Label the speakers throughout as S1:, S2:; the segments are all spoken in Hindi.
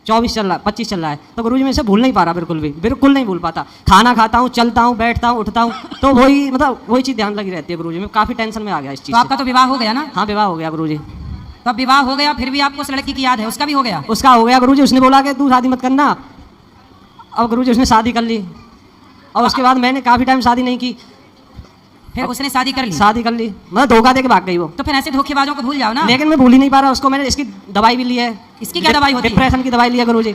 S1: 24 चल रहा है, 25 चल रहा है, तो गुरुजी मैं इसे भूल नहीं पा रहा, बिल्कुल नहीं भूल पाता। खाना खाता हूँ, चलता हूँ, बैठता हूँ, उठता हूँ, तो वही चीज़ ध्यान लगी रहती है गुरुजी। मैं काफ़ी टेंशन में आ गया इस चीज़
S2: तो आपका तो विवाह हो गया ना?
S1: हाँ, विवाह हो गया गुरुजी।
S2: तो अब विवाह हो गया, फिर भी आपको उस लड़की की याद है? उसका भी हो गया?
S1: उसका हो गया गुरुजी। उसने बोला कि तू शादी मत करना। अब गुरुजी उसने शादी कर ली, और उसके बाद मैंने काफ़ी टाइम शादी नहीं की।
S2: फिर उसने शादी कर ली?
S1: शादी कर ली, मतलब धोखा दे के भाग गई वो।
S2: तो फिर ऐसे धोखेबाजों को भूल जाओ ना।
S1: लेकिन मैं भूल ही नहीं पा रहा उसको। मैंने इसकी दवाई भी ली है।
S2: इसकी क्या दवाई होती है?
S1: डिप्रेशन की दवाई ली है गुरुजी।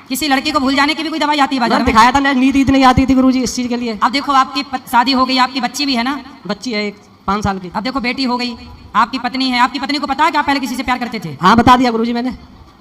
S2: किसी लड़की को भूल जाने की भी कोई दवाई आती है बाजार में?
S1: दिखाया था, नींद इतनी आती थी गुरुजी इस चीज़ के लिए।
S2: अब देखो आपकी शादी हो गई, आपकी बच्ची भी है ना?
S1: बच्ची है एक 5 साल की।
S2: अब देखो बेटी हो गई, आपकी पत्नी है। आपकी पत्नी को पता है कि आप पहले किसी से प्यार करते थे?
S1: हाँ, बता दिया गुरुजी मैंने।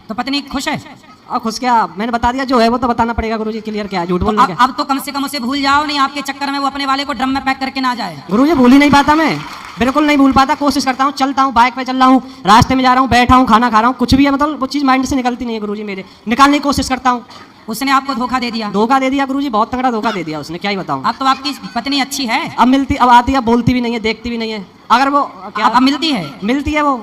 S2: तो पत्नी खुश है?
S1: और खुश क्या, मैंने बता दिया, जो है वो तो बताना पड़ेगा गुरुजी। क्लियर क्या है, झूठ बोलना क्या?
S2: अब तो कम से कम उसे भूल जाओ, नहीं आपके चक्कर में वो अपने वाले को ड्रम में पैक करके ना जाए।
S1: गुरुजी भूल ही नहीं पाता मैं, बिल्कुल नहीं भूल पाता। कोशिश करता हूँ, चलता हूँ, बाइक पे चल रहा हूँ, रास्ते में जा रहा हूँ, बैठा हूँ, खाना खा रहा हूँ, कुछ भी है, मतलब वो चीज़ माइंड से निकलती नहीं है गुरुजी मेरे। निकालने की कोशिश करता हूँ।
S2: उसने आपको धोखा दे दिया?
S1: धोखा दे दिया गुरुजी, बहुत तगड़ा धोखा दे दिया उसने, क्या ही बताऊँ।
S2: अब तो आपकी पत्नी अच्छी है?
S1: अब मिलती, अब आती है, बोलती भी नहीं है, देखती भी नहीं है। अगर वो क्या
S2: अब मिलती है?
S1: मिलती है वो,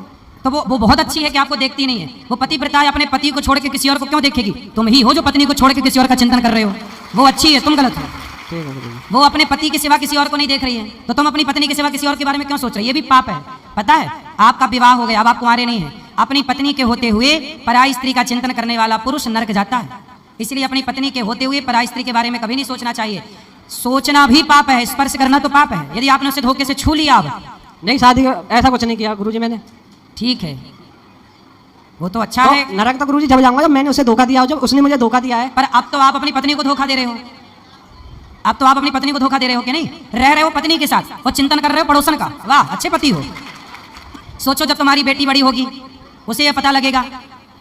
S2: तो वो बहुत अच्छी है कि आपको देखती नहीं है। वो पतिव्रता है, अपने पति को छोड़ के किसी और को क्यों देखेगी? तुम ही हो जो पत्नी को छोड़ के किसी और का चिंतन कर रहे हो। वो अच्छी है, तुम गलत हो।
S1: ठीक है गुरुजी।
S2: वो अपने पति के सिवा किसी और को नहीं देख रही है, तो तुम अपनी पत्नी के सिवा किसी और के बारे में क्यों सोच रही है? ये भी पाप है, पता है? आपका विवाह हो गया, अब आप कुंवारे नहीं है। अपनी पत्नी के होते हुए पराई स्त्री का चिंतन करने वाला पुरुष नरक जाता है। इसलिए अपनी पत्नी के होते हुए पराई स्त्री के बारे में कभी नहीं सोचना चाहिए। सोचना भी पाप है, स्पर्श करना तो पाप है। यदि आपने उसे धोखे से छू लिया, अब
S1: नहीं, शादी ऐसा कुछ नहीं किया गुरुजी मैंने।
S2: ठीक है, वो तो अच्छा
S1: तो
S2: है।
S1: नरक तो गुरुजी जब जाऊंगा जब मैंने उसे धोखा दिया हो, जब उसने मुझे धोखा दिया है।
S2: पर अब तो आप अपनी पत्नी को धोखा दे रहे हो। अब तो आप अपनी पत्नी को धोखा दे रहे हो कि नहीं? रह रहे हो पत्नी के साथ और चिंतन कर रहे हो पड़ोसन का। वाह, अच्छे पति हो। सोचो जब तुम्हारी बेटी बड़ी होगी, उसे यह पता लगेगा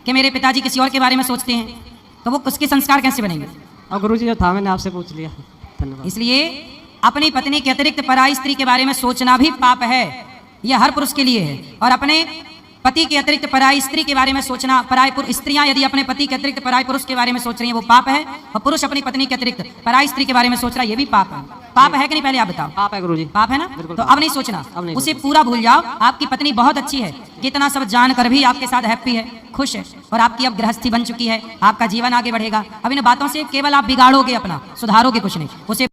S2: कि मेरे पिताजी किसी और के बारे में सोचते हैं, तो वो उसके संस्कार कैसे बनेंगे?
S1: और गुरुजी जो था मैंने आपसे पूछ लिया, धन्यवाद।
S2: इसलिए अपनी पत्नी के अतिरिक्त पराई स्त्री के बारे में सोचना भी पाप है। यह हर पुरुष के लिए है। और अपने पति के अतिरिक्त पराई स्त्री के बारे में सोचना, स्त्रियां यदि अपने पति के अतिरिक्त पराई पुरुष के बारे में सोच रही हैं, वो पाप है। और पुरुष अपनी पत्नी के अतिरिक्त पराई स्त्री के बारे में सोच रहा है, ये भी पाप है। पाप है कि नहीं, पहले आप बताओ।
S1: पाप है गुरुजी।
S2: पाप है ना? तो अब नहीं सोचना, उसे पूरा भूल जाओ। आपकी पत्नी बहुत अच्छी है, इतना सब जानकर भी आपके साथ हैप्पी है, खुश है, और आपकी अब गृहस्थी बन चुकी है। आपका जीवन आगे बढ़ेगा। अब इन बातों से केवल आप बिगाड़ोगे, अपना सुधारोगे कुछ नहीं। उसे